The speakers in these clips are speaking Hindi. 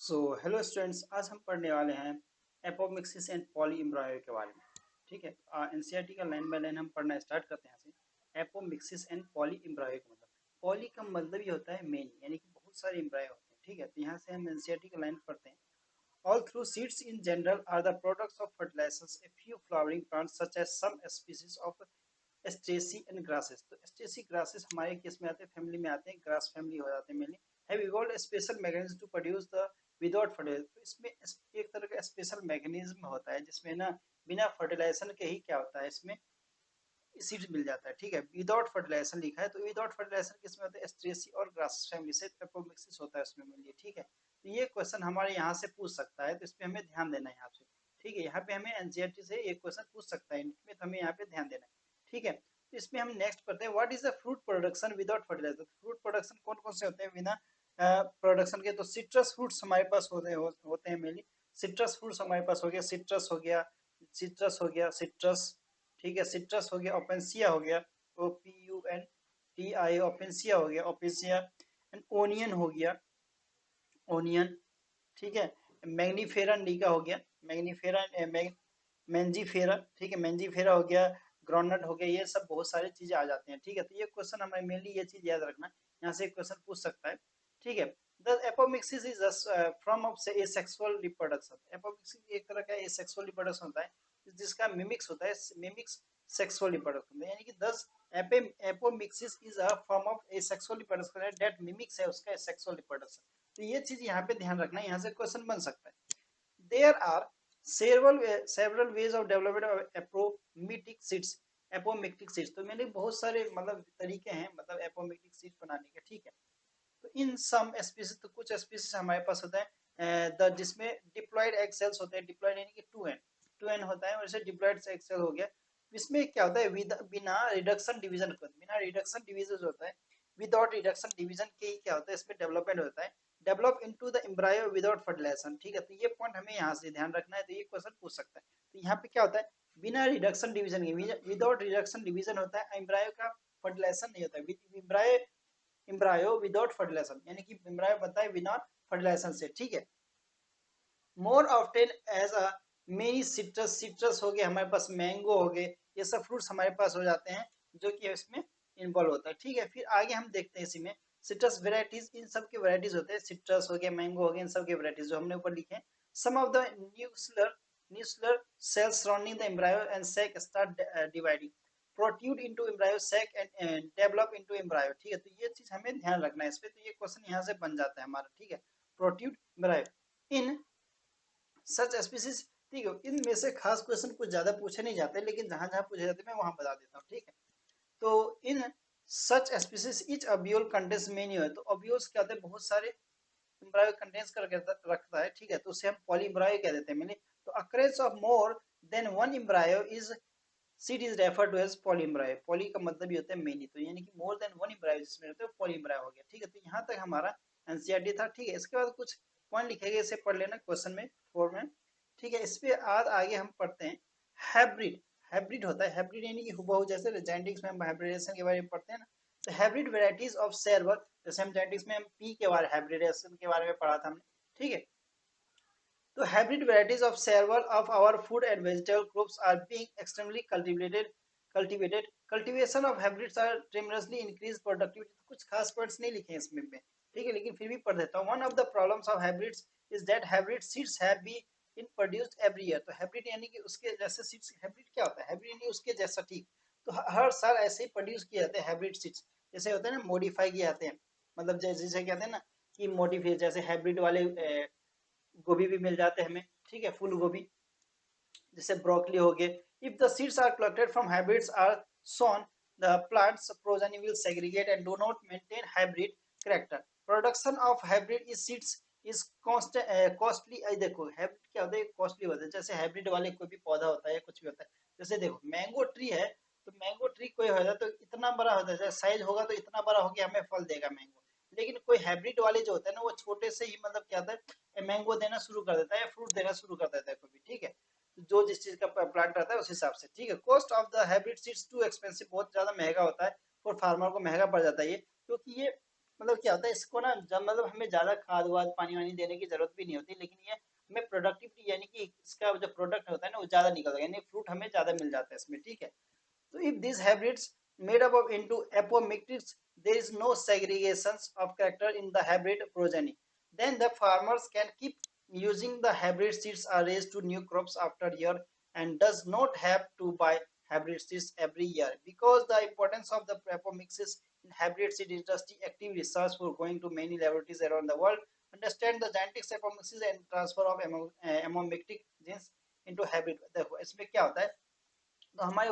सो हेलो स्टूडेंट्स, आज हम पढ़ने वाले हैं एपोमिक्सिस एंड पॉली एम्ब्रायो के बारे में। ठीक है, एनसीईआरटी का लाइन बाय लाइन हम पढ़ना स्टार्ट करते हैं यहाँ से। एपोमिक्सिस एंड पॉली एम्ब्रायो का मतलब, पॉली का मतलब ये होता है मेनी, यानी कि बहुत सारे एम्ब्रायो होते हैं। ठीक है, तो यहाँ से हम एनसीईआरटी का लाइन पढ़ते हैं। All through seeds in general are the products of fertilizers a few flowering plants such as some species of Asteraceae and grasses. तो एस्ट्रेसी ग्रासेस हमारे केस में आते हैं, फैमिली में आते हैं, ग्रास फैमिली हो जाते हैं mainly. Have evolved a special mechanism to produce the without fertilizer. तो इसमें एक तरह का स्पेशल मैकेनिज्म होता है जिसमें ना बिना फर्टिलाइजेशन के ही क्या होता है, इसमें सीड्स मिल जाता है। ठीक है, विदाउट फर्टिलाइजेशन लिखा है, तो विदाउट फर्टिलाइजेशन किसमें होता है, एस्ट्रेसी और ग्रासेस फैमिली से एपोमिक्सिस होता है उसमें मिलिए। ठीक है, तो ये क्वेश्चन हमारे यहाँ से पूछ सकता है, तो इसमें हमें ध्यान देना है यहाँ से। ठीक है, यहाँ पे हमें एनसीईआरटी से एक क्वेश्चन पूछ सकता है इनमें, तो हमें यहाँ पे ध्यान देना है। ठीक है, तो इसमें हम नेक्स्ट पढ़ते हैं, what is the fruit production without fertilizer. Fruit production कौन कौन से होते हैं बिना प्रोडक्शन के? तो सिट्रस फ्रूट्स हमारे पास होते हैं मेनली। सिट्रस फ्रूट्स हमारे पास हो गया, सिट्रस हो गया, सिट्रस हो गया, सिट्रस। ठीक है, सिट्रस हो गया, ओपेंसिया हो गया, OPUNTIA, ओपेंसिया हो गया, ओपेंसिया। एंड ओनियन हो गया, ओनियन। ठीक है, मैग्नीफेरा इंडिका हो गया, मैग्नीफेरा मैंजीफेरा। ठीक है, मैंजीफेरा हो गया, ग्राउंडनट हो गया, ये सब बहुत सारी चीजें आ जाते हैं। ठीक है, तो ये क्वेश्चन हमारे मेनली ये चीज याद रखना, यहाँ से क्वेश्चन पूछ सकता है। ठीक है, the apomixis is from of से एसेक्सुअल रिप्रोडक्शन। एपोमिक्सिस एक तरह का एसेक्सुअल रिप्रोडक्शन होता है जिसका मिमिक्स होता है, मिमिक्स सेक्सुअल रिप्रोडक्शन, यानी कि 10 apomixis is a form of asexual reproduction that mimics है उसका सेक्सुअल रिप्रोडक्शन। तो ये चीज यहाँ पे ध्यान रखना है, यहाँ से क्वेश्चन बन सकता है। There are several ways of development of apomitic seeds, apomictic seeds. तो मैंने बहुत सारे मतलब तरीके हैं मतलब एपोमिक्टिक सीड्स बनाने के। ठीक है, तो इन सम स्पीसीज, तो कुछ स्पीसीज हमारे पास होता है जिसमें डिप्लॉयड एग सेल्स होते हैं। डिप्लॉयड यानी कि 2n होता है, और जैसे डिप्लॉयड एग सेल हो गया। इसमें क्या होता है, बिना रिडक्शन डिवीजन, बिना रिडक्शन डिवीजन होता है, विदाउट रिडक्शन डिवीजन के ही क्या होता है इसमें डेवलपमेंट होता है, develop into the embryo without fertilization. ठीक है, तो ये पॉइंट हमें यहाँ से ध्यान रखना है, तो ये क्वेश्चन पूछ सकता है। तो यहाँ पे क्या होता है, बिना रिडक्शन डिवीजन के, विदाउट रिडक्शन डिवीजन होता है, एम्ब्रायो का फर्टिलाइजेशन नहीं होता है। एम्ब्रायो विदाउट फर्टिलाइजेशन, यानी कि एम्ब्रायो बनता है बिना फर्टिलाइजेशन से। ठीक है, more often as a many citrus, citrus हो गए हमारे पास, मैंगो हो गए, ये सब फ्रूट्स हमारे पास हो जाते हैं जो कि इसमें इन्वॉल्व होता है। ठीक है, फिर आगे हम देखते हैं इसी में सिट्रस वेराइटीज, इन सब के वेराइटीज होते हैं, सिट्रस हो गया, मैंगो हो गया, इन सब के वेराइटीज जो हमने ऊपर लिखे हैं। Some of the nuclear cells surrounding the embryo and sac start dividing, protrude into embryo sac and develop into embryo। ठीक है, तो ये चीज हमें ध्यान रखना है इस पे, तो ये क्वेश्चन यहाँ से बन जाता है हमारा। ठीक है, प्रोट्यूड embryo इन सच स्पीसीज। ठीक है, इनमें से खास क्वेश्चन कुछ ज्यादा पूछे नहीं जाते, लेकिन जहां जहां पूछे जाते हैं मैं वहां बता देता हूँ। ठीक है, तो इन सच स्पीसीज इच अबियोल कंटेंस मेनी है, तो अबियोल्स क्या होते हैं, बहुत सारे एम्ब्रायो कंटेंस करके रखता है। ठीक है, तो उसे हम पॉली एम्ब्रायो कह देते हैं मिली। तो occurrence of more than one embryo is seed is refer to as poly embryo. Poly का मतलब ये होता है मेनी, तो यानी कि मोर देन वन एम्ब्रायो जिसमें रहते हैं पॉली एम्ब्रायो हो गया। ठीक है, तो यहाँ तक हमारा एनसीईआरटी था। ठीक है, इसके बाद कुछ पॉइंट लिखे गए, इसे पढ़ लेना क्वेश्चन में 4 में। ठीक है, इस पे आज आगे हम पढ़ते हैं हाइब्रिड। हाइब्रिड होता है, हाइब्रिड यानी कि हुबहू, जैसे जेनेटिक्स में हम हाइब्रिडेशन के बारे में पढ़ते हैं ना, तो हाइब्रिड वेराइटीज ऑफ सेरवर, जैसे हम जेनेटिक्स में हम पी के बारे हाइब्रिडेशन के बारे में पढ़ा था हमने। ठीक है, तो hybrid varieties of several of our food and vegetable groups are being extremely cultivated. Cultivation of hybrids are tremendously increased productivity। तो कुछ खास पॉइंट्स नहीं लिखे हैं इसमें में, ठीक है, लेकिन फिर भी पढ़ देता हूँ। One of the problems of hybrids is that hybrid seeds have been produced every year। तो hybrid यानी कि उसके जैसे सीड्स, hybrid क्या होता है, hybrid यानी उसके जैसा, ठीक। तो हर साल ऐसे ही प्रोड्यूस किए जाते हैं हाइब्रिड सीड्स, जैसे होते हैं ना मॉडिफाई किए जाते हैं, मतलब जैसे कहते हैं ना कि मॉडिफाई, जैसे हाइब्रिड वाले गोभी भी मिल जाते हैं हमें। ठीक है, फूल गोभी, जैसे ब्रोकली हो गए। If the seeds are collected from hybrids are sown, the plants progeny will segregate and do not maintain hybrid character. Production of hybrid is seeds is costly. देखो हाइब्रिड क्या होता है, कॉस्टली होता है। जैसे हाइब्रिड वाले कोई भी पौधा होता है, कुछ भी होता है, जैसे देखो मैंगो ट्री है, तो मैंगो ट्री कोई होता है तो इतना बड़ा होता है, साइज होगा तो इतना बड़ा हो गया, हमें फल देगा मैंगो। लेकिन कोई हाइब्रिड वाले जो होते हैं ना, वो छोटे से ही मतलब क्या होता है, मैंगो देना शुरू कर देता है, फ्रूट देना शुरू कर देता है कोई भी। ठीक है, जो जिस चीज का प्लांट रहता है उस हिसाब से। ठीक है, cost of the hybrid seeds too expensive, बहुत ज्यादा महंगा होता है, और फार्मर को महंगा पड़ जाता है ये, क्योंकि ये मतलब क्या होता है इसको ना, जब मतलब हमें ज्यादा खाद वाद पानी वानी देने की जरूरत भी नहीं होती, लेकिन ये हमें प्रोडक्टिविटी यानी कि इसका जो प्रोडक्ट होता है ना वो ज्यादा निकलता है, यानी फ्रूट हमें ज्यादा मिल जाता है इसमें, ठीक है। So if these hybrids made up of into apomictids, there is no segregations of character in the hybrid progeny. Then the farmers can keep using the hybrid seeds are raised to new crops after year and does not have to buy hybrid seeds every year, because the importance of the apomixes in hybrid seed industry. Active research for going to many laboratories around the world understand the genetics apomixes and transfer of apomictic genes into hybrid. देखो इसमें क्या होता है, तो हमारे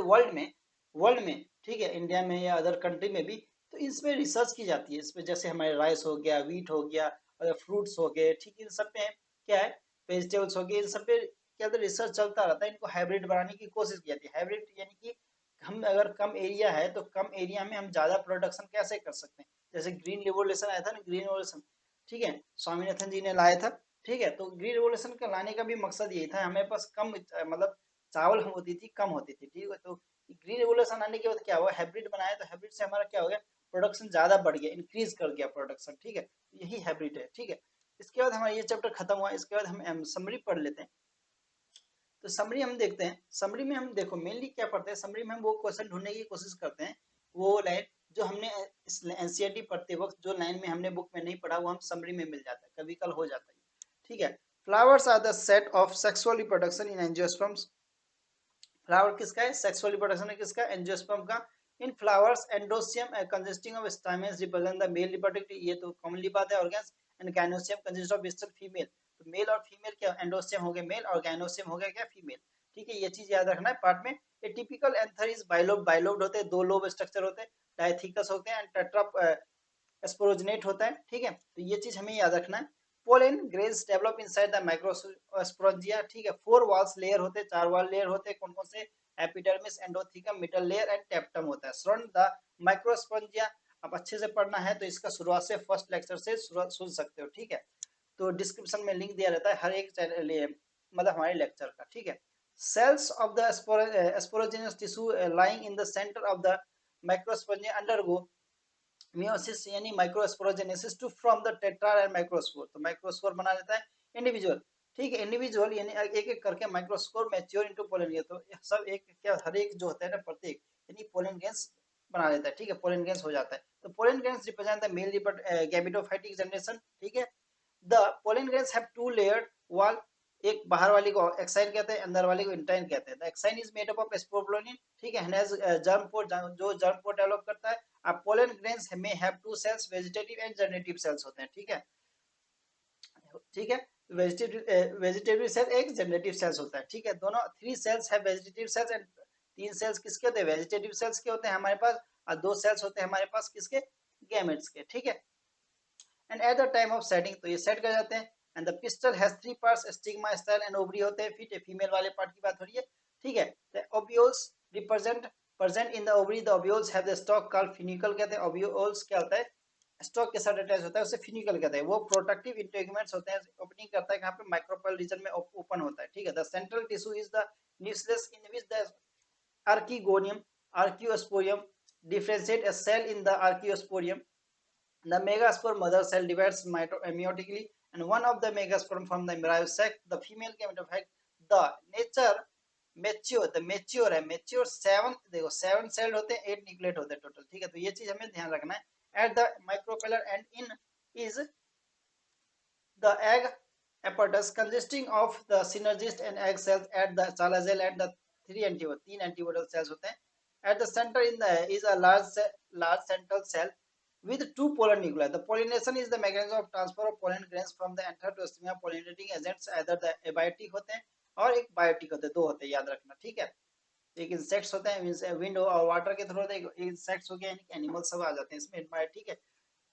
वर्ल्ड में ठीक है, इंडिया में या अदर कंट्री में भी, तो इसमें रिसर्च की जाती है। इसमें जैसे हमारे राइस हो गया, व्हीट हो गया, और फ्रूट्स हो गए, ठीक है, इन सब पे क्या है, वेजिटेबल्स हो गए, इन सब पे क्या होता है, रिसर्च चलता रहता है। इनको हाइब्रिड बनाने की कोशिश की जाती है। हाइब्रिड यानी कि हम अगर कम एरिया है तो कम एरिया में हम ज्यादा प्रोडक्शन कैसे कर सकते हैं। जैसे ग्रीन रिवोल्यूशन आया था ना, ग्रीन रिवोल्यूशन, ठीक है, स्वामीनाथन जी ने लाया था, ठीक है। तो ग्रीन रिवोल्यूशन का लाने का भी मकसद यही था, हमें पास कम मतलब चावल होती थी, कम होती थी, ठीक है। तो ग्रीन रेवोल्यूशन आने के बाद क्या हुआ, हाइब्रिड बनाया, तो हाइब्रिड से हमारा क्या हो गया, प्रोडक्शन ज्यादा बढ़ गया, इंक्रीज कर गया प्रोडक्शन, ठीक है। यही हाइब्रिड है, ठीक है। इसके बाद हमारा ये चैप्टर खत्म हुआ। इसके बाद हम समरी पढ़ लेते हैं। तो समरी हम देखते हैं, समरी में हम देखो मेनली क्या पढ़ते हैं, समरी में हम वो क्वेश्चन ढूंढने की कोशिश करते हैं, वो लाइन जो हमने एनसीईआरटी पढ़ते वक्त जो लाइन में हमने बुक में नहीं पढ़ा, वो हम समरी में मिल जाता है, कभी कल हो जाता है, ठीक है। Flowers are the set of sexual reproduction in angiosperms. Flower किसका है, सेक्सुअल रिप्रोडक्शन है किसका, एंजियोस्पर्म का। In flowers androecium consisting of stamens represent the male reproductive, ये तो कॉमनली बात है, organs. And gynoecium consist of still female, तो मेल और फीमेल क्या, एंडोसियम हो गया मेल और गाइनोसियम हो गया क्या, फीमेल, ठीक है। ये चीज याद रखना है पार्ट में। ए typical anther is bilobe, bilobed होते हैं, दो लोब स्ट्रक्चर होते हैं, डायथिकस होते हैं, एंड टेट्रा स्पोरोजिनेट होता है, ठीक है। तो ये चीज हमें याद रखना है। Pollen grains develop inside the microsporangia, ठीक है। 4 वॉल्स लेयर होते हैं, 4 वॉल लेयर होते हैं, कौन कौन से, epidermis, endothelium, middle layer and टेप्टम होता है। सराउंड द माइक्रोस्पोरेंजिया, अब अच्छे से पढ़ना है तो इसका शुरुआत से फर्स्ट लेक्चर से सुन सकते हो, ठीक है। तो डिस्क्रिप्शन में लिंक दिया रहता है हर एक मतलब हमारे लेक्चर का, ठीक है। Cells of the sporogenous tissue lying in the centre of the microsporangia undergo meiosis यानी microsporogenesis to from the tetra and microspore, तो माइक्रोस्पोर बना लेता है इंडिविजुअल, ठीक है। इंडिविजुअल यानी एक एक करके microspore mature into pollen grains, तो सब एक क्या, हर एक जो होता है ना प्रत्येक, यानी पोलन ग्रेन्स बना लेता है, ठीक है, पोलन ग्रेन्स हो जाता है। तो pollen grains represent the male gametophytic generation, ठीक है। The pollen grains have two layered wall, एक बाहर वाली को एक्साइन कहते हैं, अंदर वाली को इंटाइन कहते हैं। The exine is made up of sporopollenin, ठीक है, हैज जर्म पोर, जो जर्म पोर डेवलप करता है। अब पोलन ग्रेन्स में have two cells, vegetative and generative cells होते हैं, ठीक है, ठीक है। वेजिटेटिव सेल एक, जनरेटिव सेल्स होता है, ठीक है। दोनों 3 सेल्स है वेजिटेटिव सेल्स, एंड 3 सेल्स किसके होते हैं, वेजिटेटिव सेल्स के होते हैं हमारे पास, और 2 सेल्स होते हैं हमारे पास किसके, गैमेट्स के, ठीक है। And at the time of setting, तो ये सेट कर जाते हैं। And the pistol has 3 parts, stigma, style and ovary होते हैं, फिर फीमेल वाले पार्ट की बात हो रही है, ठीक है। The ovules represent present in the ovary, the ovules have the stalk called funicle कहते हैं। ओव्यूल्स क्या होता है, स्टॉक के साथ अटैच होता है, उसे फिनिकल कहते हैं। वो प्रोटेक्टिव इंटेगमेंट्स होते हैं, ओपनिंग करता है कहां पे, माइक्रोपल रीजन में ओपन होता है, ठीक है। The central tissue is the nucleus in which the archegonium archaeosporium differentiate a cell in the archaeosporium. The megaspore mother cell divides meiotically, and one of the megaspore from the embryo sac, the female gametophyte. The nature mature, the mature है, mature 7, देखो 7 सेल होते हैं, 8 न्यूक्लिएट होते हैं टोटल, ठीक है। तो ये चीज हमें ध्यान रखना है। At the micropeller and in is the egg apparatus consisting of the synergist and egg cells at the chalazelle and the 3 antibodal cells होते हैं। At the center in the is a large central cell with 2 polar nuclei. The pollination is the mechanism of transfer of pollen grains from the anther to stigma. Pollinating agents either the abiotic होते हैं और एक बायोटिक होते हैं, दो होते हैं, याद रखना, ठीक है। एक इंसेक्ट्स होते हैं, विंड और वाटर के थ्रू होते हैं, इंसेक्ट्स हो गया यानी एनिमल सब आ जाते हैं इसमें, ठीक है।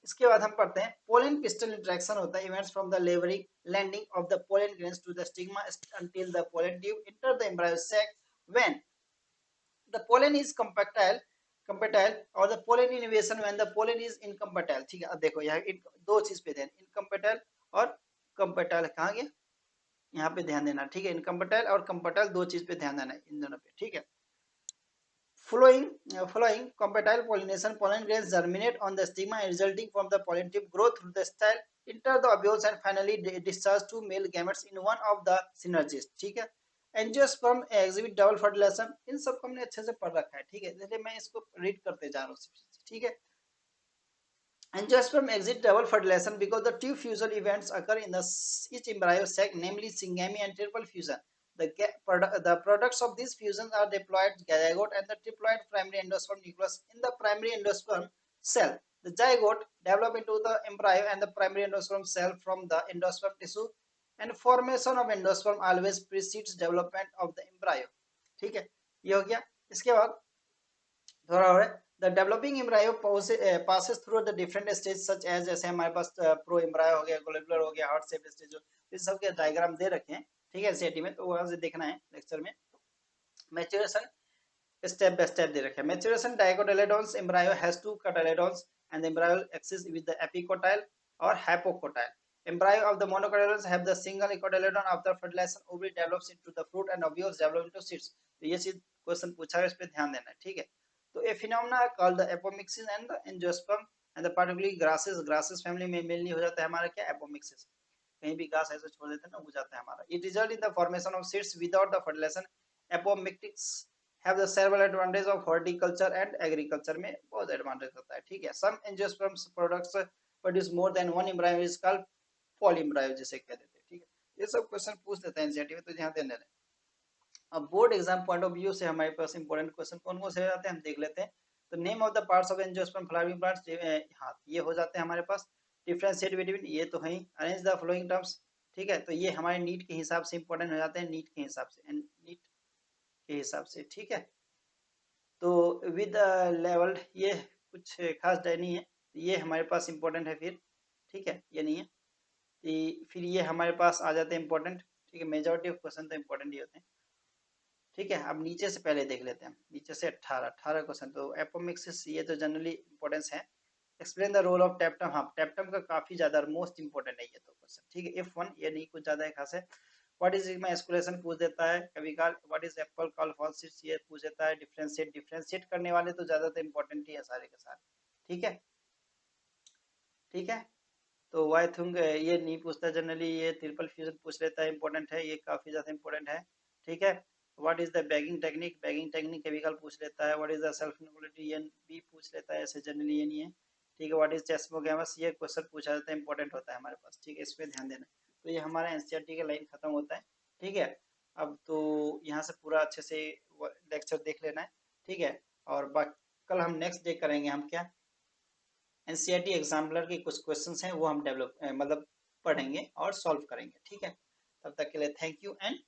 इसके बाद हम पढ़ते हैं पोलन पिस्टल इंटरेक्शन होता है, events from the levering landing of the pollen grains to the stigma until the pollen tube enter the embryo sac when the pollen is compactile और the pollen innovation when the pollen is incompatile, ठीक है। अब देखो यहाँ दो चीज पे ध्यान, इनकम्पेटाइल और कंपेटाइल, कहाँ गया, यहाँ पे ध्यान देना, ठीक है। इनकम्पेटाइल और कंपेटाइल दो चीज पे ध्यान देना, इन दोनों पे, ठीक है। Following compatible pollination, pollen grains germinate on the stigma resulting from the pollen tube, grow through the style, enter the ovules and finally discharge two male gametes in one of the synergies. ठीक है, एंजियोस्पर्म एग्जिबिट डबल फर्टिलाइजेशन, इन सब को हमने अच्छे से पढ़ रखा है, ठीक है, इसलिए मैं इसको रीड करते जा रहा हूँ, ठीक है। Angiosperm exit double fertilization because the two fusion events occur in the each embryo sac, namely syngamy and triple fusion. The products of these fusions are diploid zygote and the triploid primary endosperm nucleus in the primary endosperm cell. The zygote develop into the embryo and the primary endosperm cell from the endosperm tissue, and formation of endosperm always precedes development of the embryo. ठीक है, ये हो गया। इसके बाद थोड़ा और the developing embryo passes through the different stages such as, जैसे हमारे पास प्रो एम्ब्रायो हो गया, ग्लोबुलर हो गया, हार्ट शेप स्टेज, इस सब के डायग्राम दे रखे हैं, ठीक है, सीएटी में, तो वहां से देखना है लेक्चर में। मैच्योरेशन स्टेप बाय स्टेप दे रखे हैं। Maturation dicotyledons embryo has two cotyledons and the embryonal axis with the epicotyle or hypocotyle. Embryo of the monocotyledons have the single cotyledon. After fertilization, ovary develops into the fruit and ovules develop into seeds. तो ये चीज क्वेश्चन पूछा है, इस पे ध्यान देना है, ठीक है। तो a phenomena called the apomixis and the angiosperm and the particularly grasses family में मेनली हो जाता है हमारा क्या, एपोमिक्सिस। कहीं भी घास ऐसे छोड़ देते हैं ना, हो जाता है हमारा। It result in the formation of seeds without the fertilisation. Apomictics have the several advantage of horticulture and agriculture में बहुत एडवांटेज होता है, ठीक है। Some angiosperm products produce more than one embryo is called polyembryo, जिसे कह देते हैं, ठीक है। ये सब क्वेश्चन पूछ देते हैं एनसीईआरटी में, तो ध्यान देना है। अब board exam point of view से हमारे पास इंपॉर्टेंट क्वेश्चन कौन कौन से आते हैं हम देख लेते हैं। तो name of the parts of angiosperm flowering plants, हाँ ये हो जाते हैं हमारे पास। डिफरेंशिएट बिटवीन, ये तो है। अरेंज द फ्लोइंग टर्म्स, ठीक है, तो ये हमारे नीट के हिसाब से इंपॉर्टेंट हो जाते हैं, नीट के हिसाब से, नीट के हिसाब से, ठीक है। तो विद लेवल्ड, ये कुछ खास नहीं है, ये हमारे पास इंपॉर्टेंट है फिर, ठीक है, ये नहीं है। फिर ये हमारे पास आ जाते हैं इंपॉर्टेंट, ठीक है, मेजॉरिटी ऑफ क्वेश्चन तो इंपॉर्टेंट ही होते हैं, ठीक है। अब नीचे से पहले देख लेते हैं, नीचे से 18 क्वेश्चन। तो एपोमिक्सिस, ये तो जनरली इंपॉर्टेंस है। Explain the role of tapetum, हाँ टेप्टम का काफी ज्यादा मोस्ट इंपॉर्टेंट है ये तो क्वेश्चन, ठीक है। इफ वन, ये नहीं कुछ ज्यादा खास है। व्हाट इज सिग्मा एस्कुलेशन पूछ देता है कभी काल। व्हाट इज एप्पल कॉल फॉल्सिट्स, ये पूछ देता है। डिफरेंशिएट करने वाले तो ज्यादातर इंपॉर्टेंट ही है सारे के सारे, ठीक है, ठीक है। तो वाई थिंक ये नहीं पूछता जनरली, ये ट्रिपल फ्यूजन पूछ लेता है, इंपॉर्टेंट है, ये काफी ज्यादा इंपॉर्टेंट है, ठीक है। What is the bagging technique, bagging technique कभी कल पूछ लेता है। व्हाट इज द सेल्फ इनोकुलेटरी, ये भी पूछ लेता है, ऐसे जनरली ये नहीं है, ठीक है। व्हाट इज चेस्मोगेमस, ये क्वेश्चन पूछा जाता है, इंपॉर्टेंट होता है हमारे पास, ठीक है, इस पे ध्यान देना। तो ये हमारा एनसीईआरटी का लाइन खत्म होता है, ठीक है। अब तो यहाँ से पूरा अच्छे से लेक्चर देख लेना है, ठीक है। और कल हम नेक्स्ट डे करेंगे हम क्या, एनसीईआरटी एग्जाम्पलर के कुछ क्वेश्चंस हैं वो हम डेवलप मतलब पढ़ेंगे और सॉल्व करेंगे, ठीक है। तब तक के लिए थैंक यू एंड